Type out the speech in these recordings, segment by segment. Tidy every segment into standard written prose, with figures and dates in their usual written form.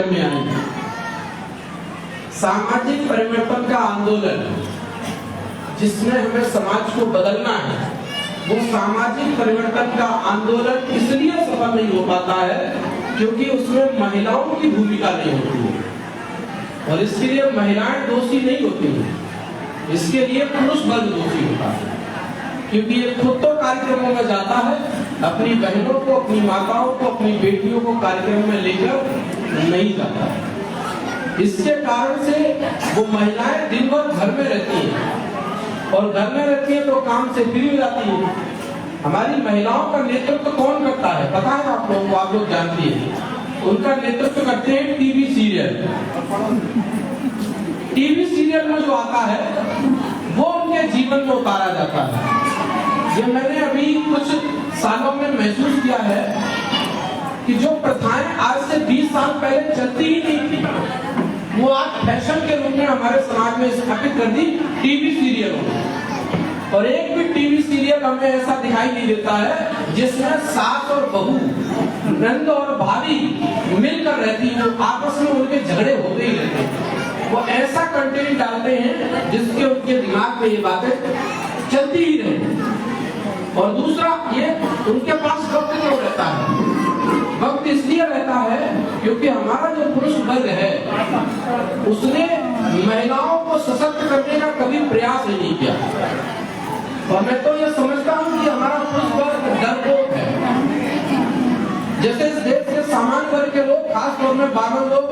में आए। सामाजिक परिवर्तन का आंदोलन जिसमें हमें समाज को बदलना है, वो सामाजिक परिवर्तन का आंदोलन इसलिए सफल नहीं हो पाता है क्योंकि उसमें महिलाओं की भूमिका नहीं होती है और इसके लिए महिलाएं दोषी नहीं होती हैं, इसके लिए पुरुष वर्ग दोषी होता है क्योंकि ये खुद तो कार्यक्रमों में जाता है, अपनी बहनों को, अपनी माताओं को, अपनी बेटियों को कार्यक्रम में लेकर नहीं जाता। इसके कारण से वो महिलाएं दिन भर घर में रहती हैं और घर में रहती हैं तो काम से फ्री हो जाती हैं। हमारी महिलाओं का नेतृत्व कौन करता है पता है आप लोगों को? आप लोग जानती हैं, उनका नेतृत्व करते हैं टीवी सीरियल। टीवी सीरियल में जो आता है वो उनके जीवन में उतारा जाता है। ये मैंने अभी कुछ सालों में महसूस किया है कि जो प्रथाएं आज से 20 साल पहले चलती ही नहीं थी, वो आज फैशन के रूप में हमारे समाज में स्थापित कर दी टीवी सीरियलों में। और एक भी टीवी सीरियल हमें ऐसा दिखाई नहीं देता है जिसमें सास और बहू, नंद और भाभी मिलकर रहती है, आपस में उनके झगड़े होते ही रहते हैं। वो ऐसा कंटेंट डालते हैं जिसके उनके दिमाग में ये बातें चलती ही रहे। और दूसरा, ये उनके पास वक्त क्यों रहता है? वक्त इसलिए रहता है क्योंकि हमारा जो पुरुष वर्ग है उसने महिलाओं को सशक्त करने का कभी प्रयास ही नहीं किया। और मैं तो ये समझता हूँ कि हमारा पुरुष वर्ग डरपोक है। जैसे इस देश के सामान्य वर्ग के लोग, खासतौर में बामन लोग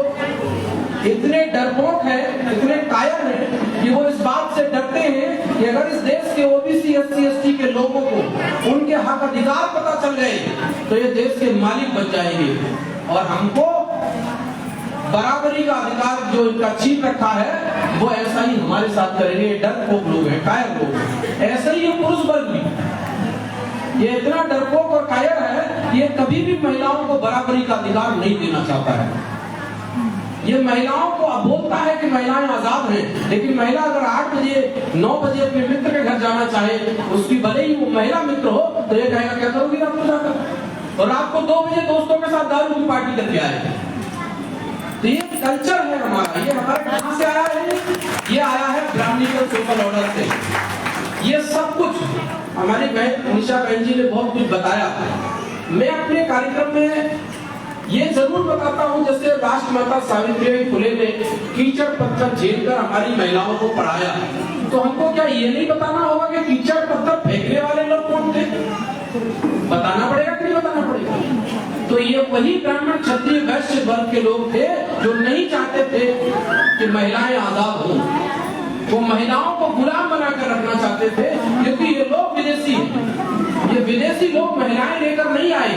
इतने डरपोक हैं, इतने कायर हैं कि वो इस बात से डरते हैं कि अगर इस देश के ओबीसी, एससी, एसटी के लोगों को उनके हक अधिकार पता चल गए तो ये देश के मालिक बन जाएंगे और हमको बराबरी का अधिकार जो इनका छीन रखा है वो ऐसा ही हमारे साथ करेंगे। डरपोक लोग हैं, कायर लोग हैं। ऐसा ही पुरुष वर्ग भी ये इतना डरपोक और कायर है कि ये कभी भी महिलाओं को बराबरी का अधिकार नहीं देना चाहता है। ये महिलाओं को अब बोलता है कि महिलाएं आजाद हैं, लेकिन महिला अगर 8 बजे 9 बजे अपने मित्र के घर जाना चाहे, उसकी भले ही वो महिला मित्र हो, तो ये कहेगा क्या करोगी रात को जाकर? और रात को 2 बजे दोस्तों के साथ दारू की पार्टी करके आए। तो ये कल्चर है हमारा। ये हमारे कहां से आया है? ये आया है ब्राह्मणिकल सोशल ऑर्डर से। ये सब कुछ हमारी बहन निशा बहन जी ने बहुत कुछ बताया। मैं अपने कार्यक्रम में ये जरूर बताता हूँ, जैसे राष्ट्रमाता सावित्रीबाई फुले ने कीचड़ पत्थर झेलकर हमारी महिलाओं को पढ़ाया, तो हमको क्या ये नहीं बताना होगा कि कीचड़ पत्थर फेंकने वाले लोग कौन थे? बताना पड़ेगा कि नहीं बताना पड़ेगा? तो ये वही ब्राह्मण, क्षत्रिय, वैश्य वर्ग के लोग थे जो नहीं चाहते थे कि महिलाएं आजाद हों। वो महिलाओं को गुलाम बनाकर रखना चाहते थे क्योंकि ये लोग विदेशी हैं। ये विदेशी लोग महिलाएं लेकर नहीं आए।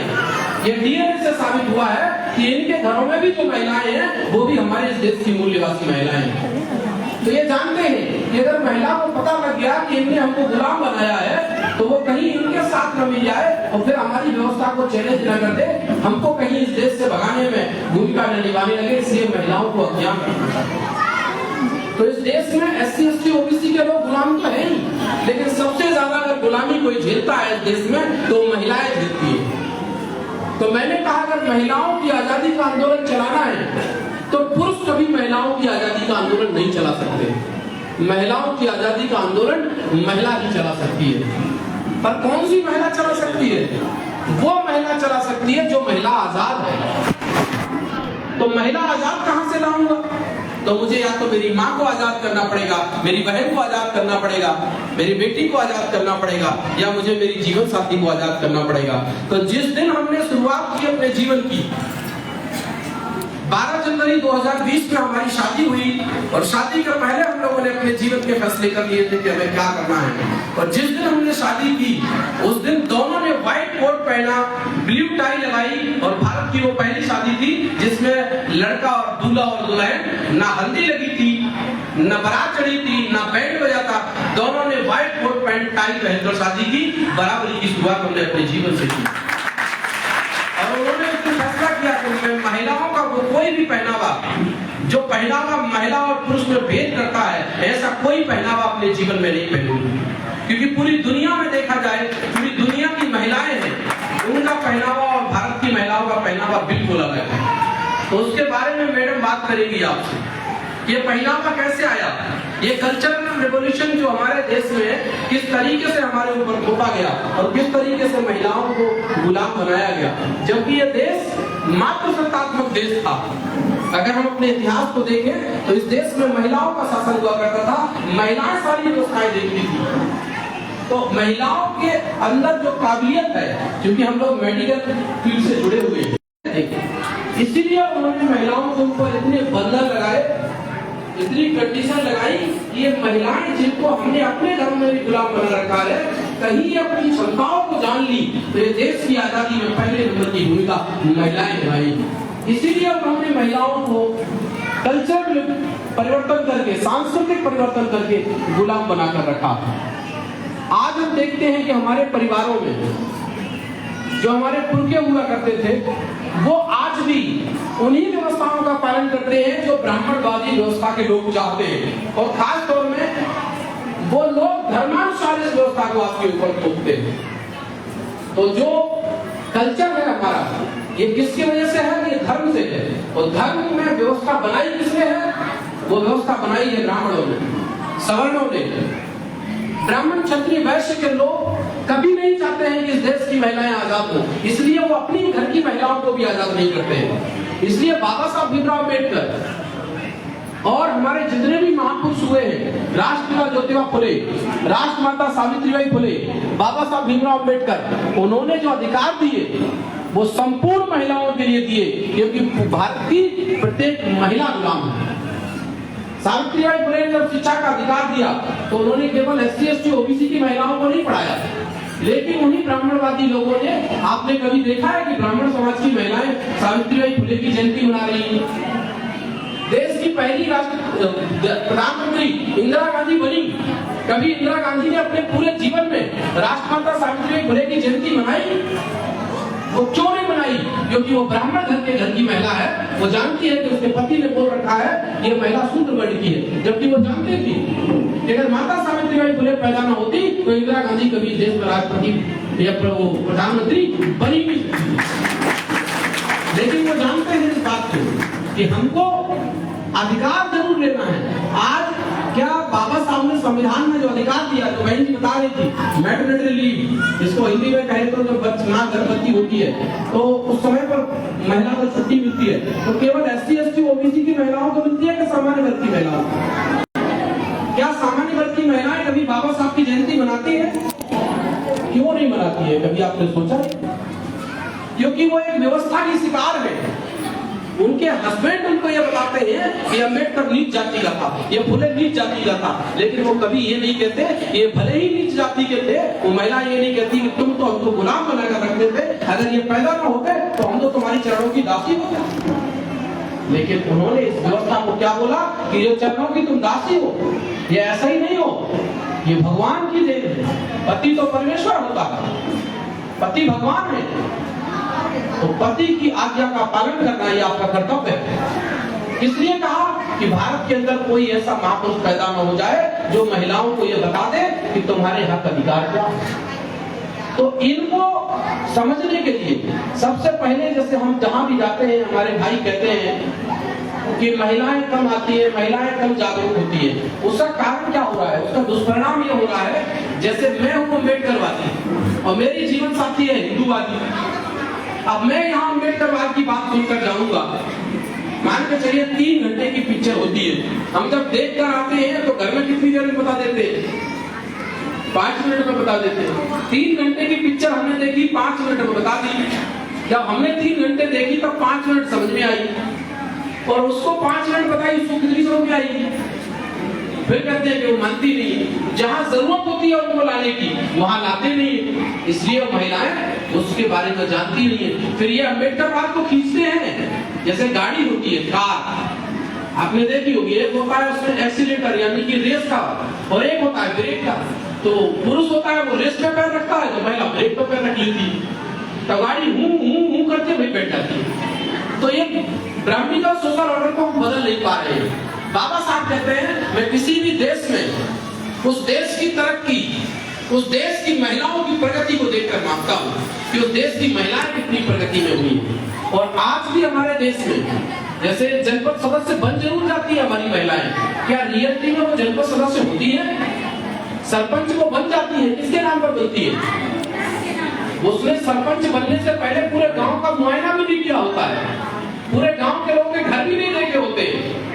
ये डीएनए से साबित हुआ है कि इनके घरों में भी जो महिलाएं हैं वो भी हमारे इस देश की मूल्यवासी महिलाएं हैं। तो ये जानते हैं कि अगर महिला को पता लग गया कि इनने हमको गुलाम बनाया है तो वो कहीं इनके साथ न मिल जाए और फिर हमारी व्यवस्था को चैलेंज न कर दे, हमको कहीं इस देश से भगाने में भूमिका न निभाने लगे। इसलिए महिलाओं को अज्ञान रखना चाहिए। तो इस देश में एससी, एसटी, ओबीसी के लोग गुलाम तो है ही, लेकिन सबसे ज्यादा अगर गुलामी कोई झेलता है इस देश में तो महिलाएं झेलती है। तो मैंने कहा अगर महिलाओं की आजादी का आंदोलन चलाना है तो पुरुष कभी महिलाओं की आजादी का आंदोलन नहीं चला सकते। महिलाओं की आजादी का आंदोलन महिला ही चला सकती है। पर कौन सी महिला चला सकती है? वो महिला चला सकती है जो महिला आजाद है। तो महिला आजाद कहां से लाऊंगा? तो मुझे या तो मेरी माँ को आजाद करना पड़ेगा, मेरी बहन को आजाद करना पड़ेगा, मेरी बेटी को आजाद करना पड़ेगा, या मुझे मेरी जीवन साथी को आजाद करना पड़ेगा। तो जिस दिन हमने शुरुआत की अपने जीवन की, 12 जनवरी 2020 में हमारी शादी हुई और शादी के पहले हम लोगों ने अपने जीवन के फैसले कर लिए थे कि हमें क्या करना है। और जिस दिन हमने शादी की उस दिन दोनों ने व्हाइट कोट पहना, ब्लू टाई लगाई और भारत की वो पहली शादी थी जिसमें लड़का और दूल्हा और दुल्हन, ना हल्दी लगी थी, ना बारात चढ़ी थी, ना बैंड बजा था। दोनों ने व्हाइट कोट पैंट टाई पहनकर शादी की। बराबरी की शुरुआत हमने अपने जीवन से की और उन्होंने फैसला किया कि महिलाओं का वो कोई भी पहनावा, जो पहनावा महिला और पुरुष में भेद करता है, ऐसा कोई पहनावा अपने जीवन में नहीं पहनूंगी। क्योंकि पूरी दुनिया में देखा जाए, पूरी दुनिया की महिलाएं हैं, उनका पहनावा और भारत की महिलाओं का पहनावा बिल्कुल अलग है। तो उसके बारे में में मैडम बात करेगी आपसे ये महिलाओं का कैसे आया, ये कल्चरल रिवॉल्यूशन जो हमारे देश में है किस तरीके से हमारे ऊपर थोपा गया और किस तरीके से महिलाओं को गुलाम बनाया गया, जबकि ये देश मातृसत्तात्मक देश था। अगर हम अपने इतिहास को देखें तो इस देश में महिलाओं का शासन हुआ करता था, महिलाएं सारी व्यवस्थाएं देखती थी। तो महिलाओं के अंदर जो काबिलियत है, क्योंकि हम लोग मेडिकल फील्ड से जुड़े हुए हैं, इसीलिए उन्होंने महिलाओं के ऊपर इतने बंधन लगाए, इतनी कंडीशन लगाई कि ये महिलाएं जिनको हमने अपने धर्म में भी गुलाम बना रखा है, कहीं अपनी क्षमताओं को जान ली तो ये देश की आजादी में पहले नंबर की भूमिका महिलाएं निभाई। इसीलिए उन्होंने महिलाओं को कल्चर परिवर्तन करके, सांस्कृतिक परिवर्तन करके गुलाम बनाकर रखा। आज हम देखते हैं कि हमारे परिवारों में जो हमारे पुरखे हुआ करते थे वो आज भी उन्हीं व्यवस्थाओं का पालन करते हैं जो ब्राह्मणवादी व्यवस्था के लोग चाहते हैं, और खास तौर में वो लोग धर्मानुसार इस व्यवस्था को आपके ऊपर थोपते हैं। तो जो कल्चर है हमारा, ये किसकी वजह से है? ये धर्म से है। और धर्म में व्यवस्था बनाई किसने है? वो व्यवस्था बनाई है ब्राह्मणों ने, सवर्णों ने। ब्राह्मण, क्षत्रिय, वैश्य के लोग कभी नहीं चाहते हैं कि इस देश की महिलाएं आजाद हो, इसलिए वो अपनी घर की महिलाओं को भी आजाद नहीं करते हैं। इसलिए बाबा साहब भीमराव अम्बेडकर और हमारे जितने भी महापुरुष हुए हैं, राष्ट्रपिता ज्योतिबा फुले, राष्ट्रमाता सावित्रीबाई फुले, बाबा साहब भीमराव अम्बेडकर, उन्होंने जो अधिकार दिए वो संपूर्ण महिलाओं के लिए दिए, क्योंकि भारत की प्रत्येक महिला गुलाम है। सावित्रीबाई फुले ने जब शिक्षा का अधिकार दिया तो उन्होंने केवल SC, ST, OBC की महिलाओं को नहीं पढ़ाया, लेकिन उन्हीं ब्राह्मणवादी लोगों ने, आपने कभी देखा है कि ब्राह्मण समाज की महिलाएं सावित्रीबाई फुले की जयंती मना रही हैं? देश की पहली प्रधानमंत्री इंदिरा गांधी बनी, कभी इंदिरा गांधी ने अपने पूरे जीवन में राष्ट्रमाता सावित्रीबाई फुले की जयंती मनाई? वो क्यों नहीं बनाई? क्योंकि वो ब्राह्मण घर की महिला है, वो जानती है कि उसके पति ने बोल रखा है ये महिला शूद्र वर्ण की है, जबकि वो जानती थी कि अगर माता सावित्रीबाई फुले पैदा न होती तो इंदिरा गांधी कभी देश में राष्ट्रपति या प्रधानमंत्री बनी भी। लेकिन वो जानते हैं इस बात को कि हमको अधिकार जरूर लेना है। आज क्या बाबा साहब ने संविधान में जो अधिकार दिया, तो बहन जी बता रही थी, मैटरनिटी लीव, इसको हिंदी में कहे तो जब मां गर्भवती होती है तो उस समय पर महिला को छुट्टी मिलती है, तो केवल SC, ST, OBC की महिलाओं को मिलती है कि सामान्य वर्ग की महिलाओं को? क्या सामान्य वर्ग की महिलाएं कभी बाबा साहब की जयंती मनाती है? क्यों नहीं मनाती है? कभी आपने सोचा? क्योंकि वो एक व्यवस्था की शिकार है। उनके हस्बैंड उनको ये बताते हैं कि अम्बेडकर नीच जाति का था, ये फुले नीच जाति का था, लेकिन वो कभी ये नहीं कहते ये भले ही नीच जाति के थे, वो महिला ये नहीं कहती कि तुम तो हमको गुलाम बनाकर रखते थे, अगर ये पैदा न होते तो हम तो तुम्हारी चरणों की दासी होते। लेकिन उन्होंने इस व्यवस्था को क्या बोला कि ये चरणों की तुम दासी हो, ये ऐसा ही नहीं हो, ये भगवान की देन है। पति तो परमेश्वर होता है, पति भगवान है, तो पति की आज्ञा का पालन करना ये आपका कर्तव्य है। इसलिए कहा कि भारत के अंदर कोई ऐसा महापुरुष पैदा न हो जाए जो महिलाओं को ये बता दे कि तुम्हारे हक अधिकार क्या है। तो इनको समझने के लिए सबसे पहले, जैसे हम जहां भी जाते हैं हमारे भाई कहते हैं कि महिलाएं कम आती है, महिलाएं कम जागरूक होती है, उसका कारण क्या हो रहा है? उसका दुष्परिणाम ये हो रहा है, जैसे मैं हूं अम्बेडकरवादी और मेरी जीवन साथी है हिंदूवादी, अब मैं यहाँ अम्बेडकरवाद की बात सुनकर जाऊंगा, मान के चलिए 3 घंटे की पिक्चर होती है, हम जब देख कर आते हैं तो घर में कितनी देर में बता देते हैं? 5 मिनट में बता देते हैं। 3 घंटे की पिक्चर हमने देखी, 5 मिनट में बता दी। जब हमने 3 घंटे देखी तब 5 मिनट समझ में आई, और उसको 5 मिनट बताई, उसको कितनी समझ में आई? फिर कहते हैं कि वो मानती नहीं, जहां जरूरत होती है उनको लाने की वहां लाते नहीं, इसलिए महिलाएं उसके बारे में जानती नहीं है। फिर ये अम्बेडकरवाद को खींचते हैं, जैसे गाड़ी होती है, कार आपने देखी होगी, एक होता है उसमें एक्सीलेटर यानी कि रेस का, और एक होता है ब्रेक का। तो पुरुष होता है वो रेस पे पैर रखता है, तो महिला ब्रेक पे पैर रख लेती है, तो गाड़ी हूं करके भी बैठ जाती है। तो ये ब्राह्मणिकल सोशल ऑर्डर को हम बदल नहीं पा रहे हैं। बाबा साहब कहते हैं मैं किसी भी देश में उस देश की तरक्की उस देश की महिलाओं की प्रगति को देखकर मानता हूँ कि उस देश की महिलाएं कितनी प्रगति में हुई है। और आज भी हमारे देश में जैसे जनपद सदस्य बन जरूर जाती है हमारी महिलाएं, क्या रियलिटी में वो जनपद सदस्य होती है? सरपंच वो बन जाती है, किसके नाम पर बनती है? उसने सरपंच बनने से पहले पूरे गांव का मुआयना भी नहीं किया होता है, पूरे गांव के लोगों के घर भी नहीं देखे होते,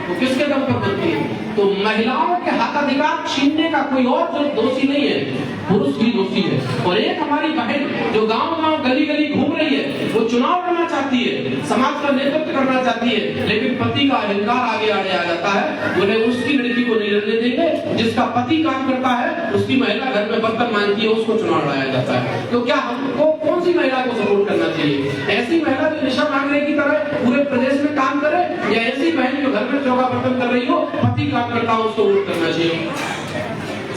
वो किसके दम पर बनती है? तो महिलाओं के हकाधिकार छीनने का कोई और जो दोषी नहीं है, पुरुष भी दोषी है। और एक हमारी बहन जो गांव-गांव गली-गली घूम रही है, वो चुनाव लड़ना चाहती है, समाज का नेतृत्व करना चाहती है, लेकिन पति का अहंकार आगे आ जाता है, बोले उसकी लड़की को नहीं लड़ने देंगे, जिसका पति काम करता है उसकी महिला घर में बर्तन मांगती है, उसको चुनाव लड़ाया जाता है। तो क्या हमको कौन सी महिला को सपोर्ट करना चाहिए? ऐसी महिला जो निशा मांगने की तरह पूरे प्रदेश में काम करे, या ऐसी बहन जो घर में चौका बर्तन कर रही हो, पति काम करता हो, उसको वोट करना चाहिए?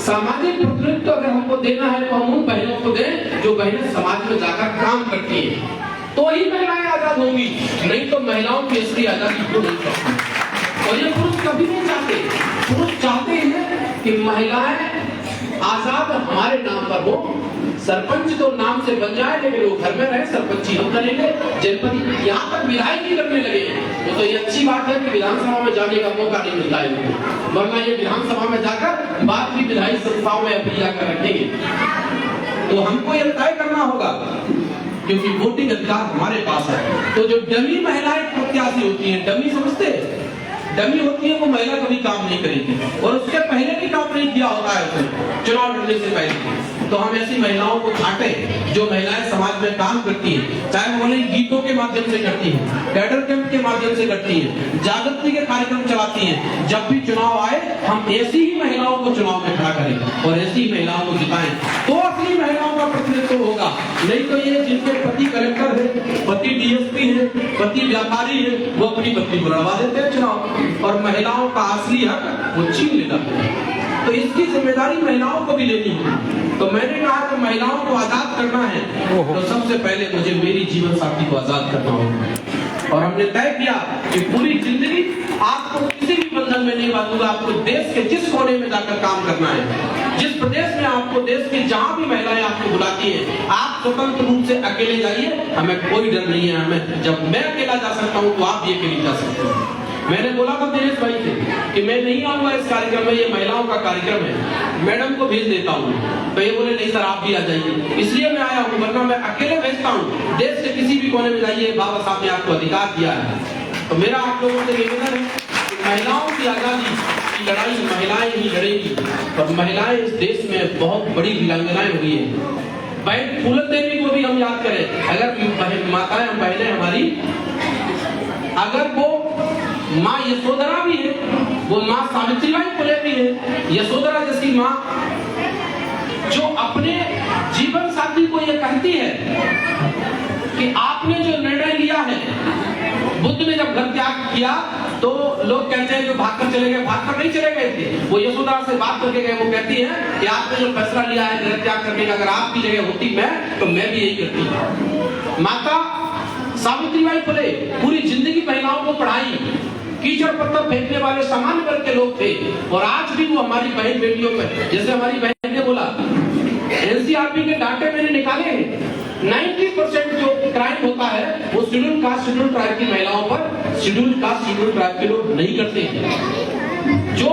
सामाजिक प्रतिनिधित्व अगर हमको देना है तो हम उन बहनों को दें जो बहनें समाज में जाकर काम करती हैं, तो ही महिलाएं आजाद होंगी, नहीं तो महिलाओं की असली आजादी को नहीं सकती। और ये पुरुष कभी नहीं चाहते। पुरुष चाहते हैं कि महिलाएं आजाद हमारे नाम पर हो, सरपंच तो नाम से बन जाए लेकिन वो घर में रहे, सरपंची हम करेंगे, जनपद यहाँ तक विधायक ही करने लगे। तो ये अच्छी बात है कि विधानसभा में जाने का मौका नहीं मिलता है, वरना ये विधानसभा में जाकर बात भी विधायी संस्थाओं में अपील कर रखेंगे। तो हमको ये तय करना होगा, क्योंकि वोटिंग अधिकार हमारे पास है। तो जो डमी महिलाएं प्रत्याशी होती हैं, डमी समझते, डमी होती है वो महिला कभी काम नहीं करेगी, और उसके पहले भी काम नहीं किया होता है उसने चुनाव लड़ने से पहले। तो हम ऐसी महिलाओं को छांटें जो महिलाएं समाज में काम करती हैं, चाहे वो गीतों के माध्यम से करती हैं, कैडर कैंप के माध्यम से करती हैं, जागृति के कार्यक्रम चलाती हैं। जब भी चुनाव आए हम ऐसी ही महिलाओं को चुनाव में खड़ा करें और ऐसी ही महिलाओं को जिताएं, तो असली महिलाओं का प्रतिनिधित्व होगा। नहीं तो ये जिनके पति कलेक्टर है, पति डीएसपी है, पति व्यापारी है, वो अपनी पत्नी को लड़वा देते हैं चुनाव, और महिलाओं का असली हक वो छीन लेता है। तो इसकी जिम्मेदारी महिलाओं को भी लेनी है। तो मैंने कहा कि महिलाओं को आजाद करना है तो सबसे पहले मुझे मेरी जीवन साथी को आजाद करना होगा। और हमने तय किया कि पूरी जिंदगी आपको किसी भी बंधन में नहीं बांधूंगा, आपको देश के जिस कोने में जाकर काम करना है, जिस प्रदेश में आपको देश के जहां भी महिलाएं आपको बुलाती हैं, आप स्वतंत्र रूप से अकेले जाइए, हमें कोई डर नहीं है। हमें जब मैं अकेला जा सकता हूं तो आप भी अकेले जा सकते हैं। मैंने बोला था दिनेश भाई से कि मैं नहीं आऊंगा इस कार्यक्रम में, ये महिलाओं का कार्यक्रम है, मैडम को भेज देता हूँ। तो ये बोले नहीं सर आप भी आ जाइए, इसलिए मैं आया हूँ, वरना मैं अकेले भेजता हूँ। देश के किसी भी कोने में जाइए, बाबा साहब ने आपको अधिकार दिया है। तो मेरा आप लोगों से निवेदन है कि महिलाओं की आजादी की लड़ाई महिलाएं ही लड़ेंगी, और महिलाएं इस देश में बहुत बड़ी वीरांगनाएं हुई है। बहन फूलन देवी को भी हम याद करें, अगर माताएं बहनें हमारी, अगर वो माँ यशोधरा भी है, वो माँ सावित्रीबाई फुले भी है, यशोधरा जैसी माँ जो अपने जीवन साथी को ये कहती है कि आपने जो निर्णय लिया है, बुद्ध ने जब घर त्याग किया तो लोग कहते हैं जो भागकर चले गए, भागकर नहीं चले गए थे, वो यशोधरा से बात करके गए। वो कहती है कि आपने जो फैसला लिया है घर त्याग करने का, अगर आपकी जगह होती मैं, तो मैं भी यही करती। माता सावित्रीबाई फुले पूरी जिंदगी महिलाओं को पढ़ाई, कीचड़ पत्थर फेंकने वाले सामान्य वर्ग के लोग थे, और आज भी वो हमारी बहन बेटियों पर, जैसे हमारी बहन ने बोला एनसीआरबी के डाटे मैंने निकाले हैं, 90% जो क्राइम होता है वो शेड्यूल कास्ट शेड्यूल ट्राइब की महिलाओं पर, शेड्यूल कास्ट शेड्यूल ट्राइब के लोग नहीं करते हैं। जो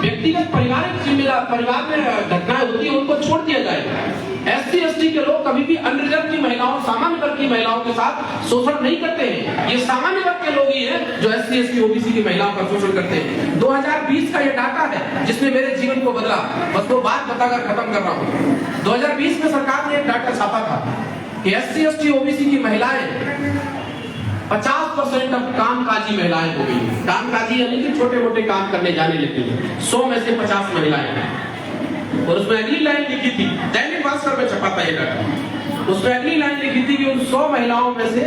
व्यक्तिगत पारिवारिक जिम्मेदार परिवार में घटनाएं होती है उनको छोड़ दिया जाए। एससी एसटी के लोग कभी भी अनरिजर्व की महिलाओं, सामान्य वर्ग की महिलाओं के साथ शोषण नहीं करते हैं। ये सामान्य वर्ग के लोग ही हैं जो एससी एसटी ओबीसी की महिलाओं का शोषण करते हैं। 2020 का ये डाटा है जिसने मेरे जीवन को बदला। बस वो बात बताकर खत्म कर रहा हूँ। 2020 में सरकार ने एक डाटा छापा था कि एससी एसटी ओबीसी की महिलाएं 50% अब कामकाजी महिलाएं हो गई। कामकाजी यानी कि छोटे मोटे काम करने जाने लगी हैं। 100 में से 50 महिलाएं हैं। और उसमें अगली लाइन लिखी थी, दैनिक भास्कर में छपा था ये डाटा, उसमें अगली लाइन लिखी थी कि उन 100 महिलाओं में से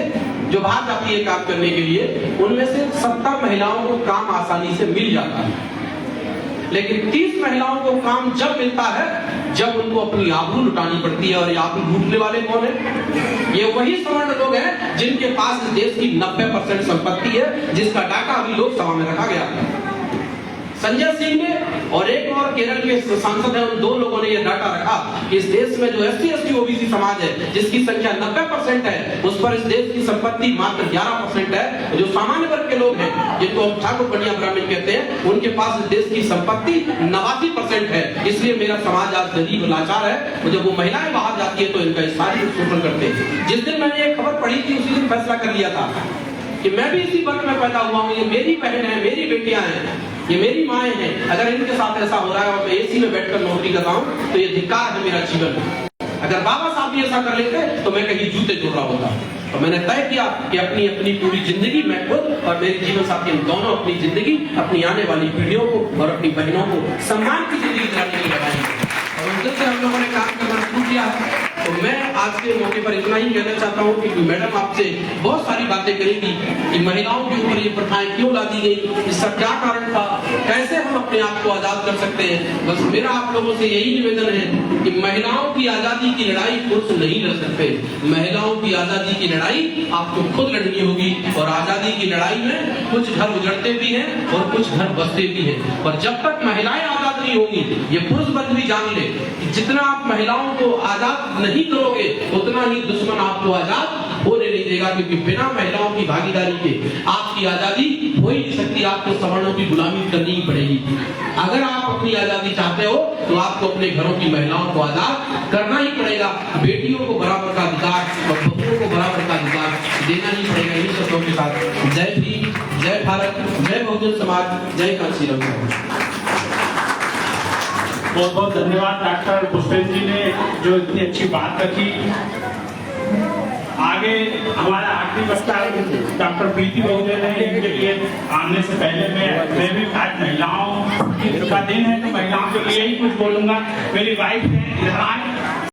जो बाहर जाती है काम करने के लिए, उनमें से 70 महिलाओं को काम आसानी से मिल जाता है, लेकिन 30 महिलाओं को काम जब मिलता है जब उनको अपनी आबरू लुटानी पड़ती है। और ये आबरू लूटने वाले कौन है? ये वही सवर्ण लोग हैं जिनके पास इस देश की 90% संपत्ति है, जिसका डाटा अभी लोकसभा में रखा गया। संजय सिंह ने और एक और केरल के सांसद है, उन दो लोगों ने यह डाटा रखा कि इस देश में जो SC ST OBC समाज है, जिसकी संख्या 90% है, उस पर इस देश की संपत्ति मात्र 11% है। जो सामान्य वर्ग के लोग हैं, जिनको हम ठाकुर बढ़िया ब्राह्मण कहते हैं, उनके पास इस देश की संपत्ति 89% है। इसलिए मेरा समाज आज गरीब लाचार है। और जब वो महिलाएं बाहर जाती है तो इनका शारीरिक शोषण करते हैं। जिस दिन मैंने ये खबर पढ़ी थी, उसी दिन फैसला कर लिया था कि मैं भी इसी वर्ग में पैदा हुआ हूँ, ये मेरी बहन है, मेरी बेटियां हैं, ये मेरी माएँ हैं। अगर इनके साथ ऐसा हो रहा है और मैं AC में बैठकर नौकरी कर रहा हूँ तो ये धिक्कार है मेरा जीवन में। अगर बाबा साहब भी ऐसा कर लेते तो मैं कहीं जूते जोड़ रहा होता। तो मैंने तय किया कि अपनी अपनी पूरी जिंदगी मैं खुद और मेरे जीवन साथी हम दोनों अपनी जिंदगी अपनी आने वाली पीढ़ियों को और अपनी बहनों को सम्मान की जिंदगी जिलाने के लिए लगाएंगे। और उस दिन से हम लोगों ने काम करना शुरू किया है। तो मैं आज के मौके पर इतना ही कहना चाहता हूँ कि मैडम आपसे बहुत सारी बातें करेगी कि महिलाओं के ऊपर ये प्रथाएं क्यों ला दी गई, इसका क्या कारण था, कैसे हम अपने आप को आजाद कर सकते हैं। बस मेरा आप लोगों से यही निवेदन है कि महिलाओं की आजादी की लड़ाई पुरुष नहीं लड़ सकते। महिलाओं की आजादी की लड़ाई आपको खुद लड़नी होगी। और आजादी की लड़ाई में कुछ घर उजड़ते भी हैं और कुछ घर बसते भी हैं। और जब तक महिलाएं आजाद नहीं होंगी, ये पुरुष वर्ग भी जान ले कि जितना आप महिलाओं को आजाद नहीं करोगे, उतना ही दुश्मन आपको आजाद होने नहीं देगा। क्योंकि बिना महिलाओं की भागीदारी के आपकी आजादी हो ही नहीं सकती। आपको सवर्णों की गुलामी करनी ही पड़ेगी। अगर आप अपनी आजादी चाहते हो तो आपको अपने घरों की महिलाओं को आजाद करना ही पड़ेगा। बेटियों को बराबर का अधिकार और बहनों को बराबर का अधिकार देना ही पड़ेगा। इन शब्दों के साथ जय भीम, जय भारत, जय बहुजन समाज, जय कांची राम। बहुत बहुत धन्यवाद डॉक्टर पुष्पेंद्र जी ने जो इतनी अच्छी बात रखी। आगे हमारा आखिरी वक्ता डॉक्टर प्रीति बहुजन है। इनके लिए आने से पहले मैं भी आज महिलाओं का दिन है तो महिलाओं के लिए ही कुछ बोलूंगा। मेरी वाइफ है,